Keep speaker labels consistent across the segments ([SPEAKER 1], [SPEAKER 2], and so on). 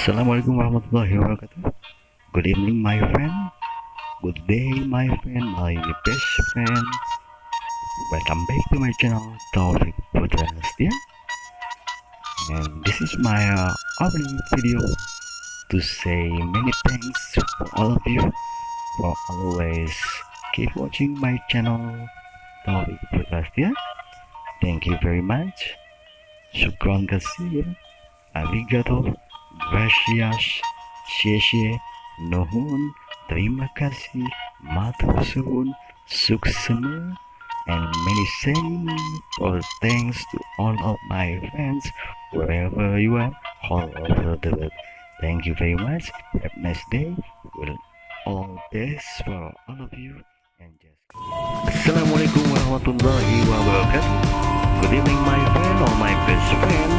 [SPEAKER 1] Assalamualaikum warahmatullahi wabarakatuh. Good evening, my friend. Good day, my friend, my best friend. Welcome back to my channel, Taufik Putrasetia. And this is my opening video to say many thanks for all of you for always keep watching my channel, Taufik Putrasetia. Thank you very much. Shukran kasir. Arigato. Gracias, xie, nuhun, terima kasih, matur suhun, suksema, and many thanks to all of my friends wherever you are, all over the world. Thank you very much. Have a nice day. Well, all best for all of you. And just Assalamualaikum warahmatullahi wabarakatuh. Good evening, my friend or my best friend,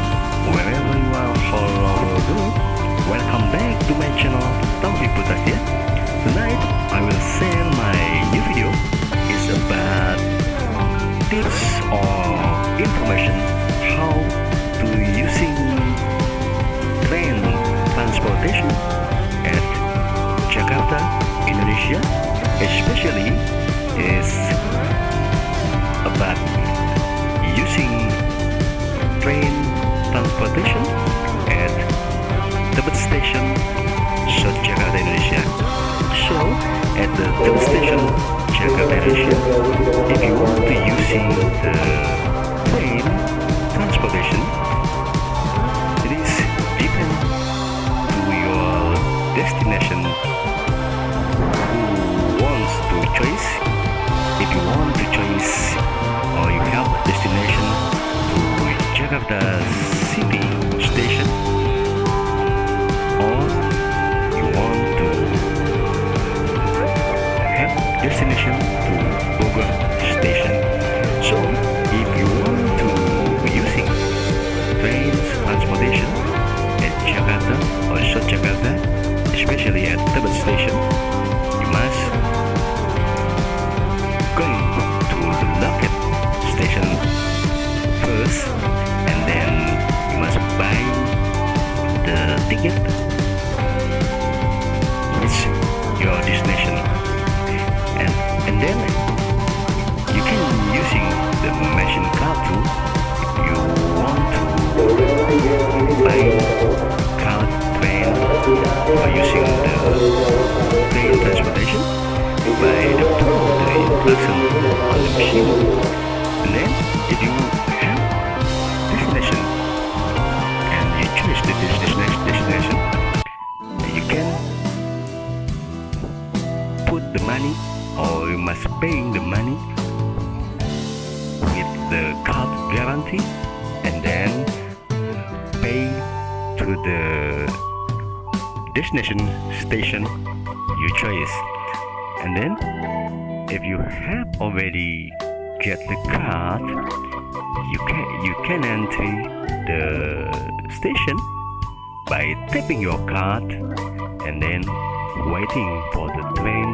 [SPEAKER 1] wherever you are, all over the world. Welcome back to my channel, Taufik Putrasetia. Tonight, I will share my new video. It's about tips or information how to using train transportation at Jakarta, Indonesia. Especially is about using train transportation at Tebet Station, Jakarta, Indonesia. So, at the Tebet Station, Jakarta, Indonesia, if you want to using the train transportation, it is depend to your destination who wants to choice. If you want to choice or you have destination to Jakarta City Station, or you want to have destination to Bogor Station. So if you want to using train transportation at Jakarta or South Jakarta, especially at Tebet Station, you must go to the local station first, and then you must buy the ticket which your destination, and then you can using the machine card too. If you want to buy card train or using the train transportation, by the person on the machine, and then if you have destination and you choose the destination, you can put the money, or you must pay the money with the card guarantee, and then pay to the destination station you choose. And then if you have already get the card, you can enter the station by tapping your card and then waiting for the train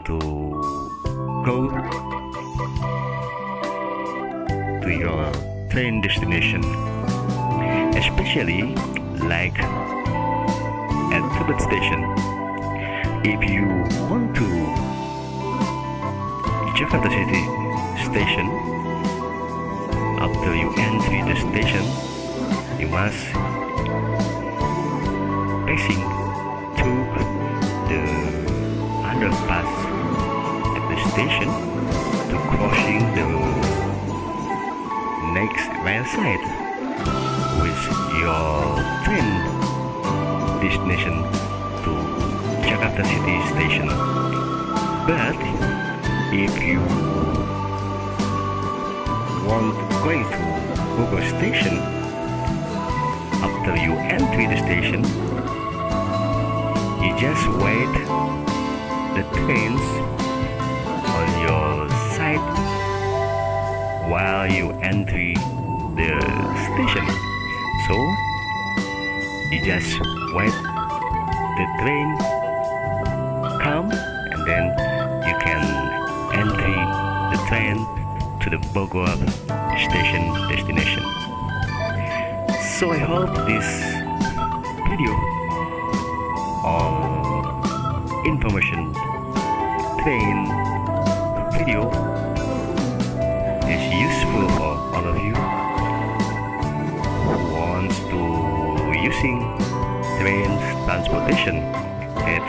[SPEAKER 1] to go to your train destination. Especially like at Tebet Station, if you want to Jakarta City Station, after you enter the station, you must passing through the underpass at the station to crossing the next rail side with your train destination to Jakarta City Station. But if you want going to Bogor Station, after you enter the station, you just wait the trains on your side while you enter the station. So you just wait the train come, and then you can enter the train to the Bogor station destination. So I hope this video on information train video is useful for all of you who wants to using train transportation at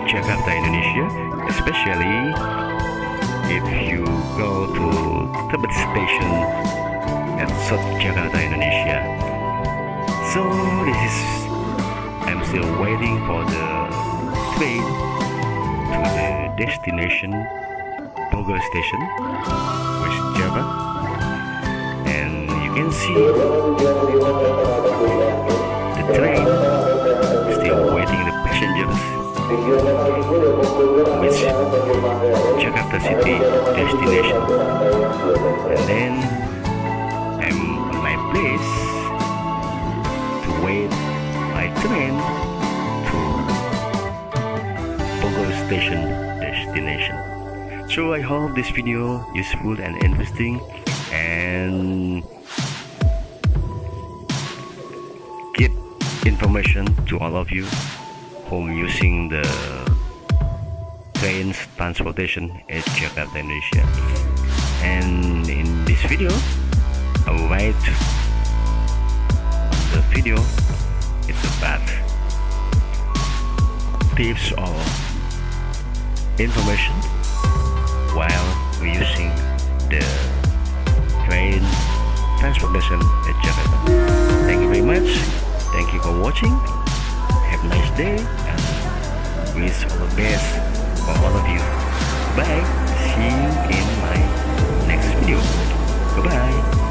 [SPEAKER 1] Jakarta, Indonesia, especially if you go to Tebet station at South Jakarta, Indonesia. So I'm still waiting for the train to the destination Bogor station, which is Java, and you can see the train still waiting the passengers, which Jakarta City destination, and then I'm on my place to wait my train to Bogor station destination. So I hope this video useful and interesting, and get information to all of you who using the trains transportation at Jakarta, Indonesia. And in this video, I will write on the video it's about tips or information while we're using the train transportation at Jakarta. Thank you very much. Thank you for watching. Have a nice day and wish all the best for all of you. Bye. See you in my next video. Goodbye.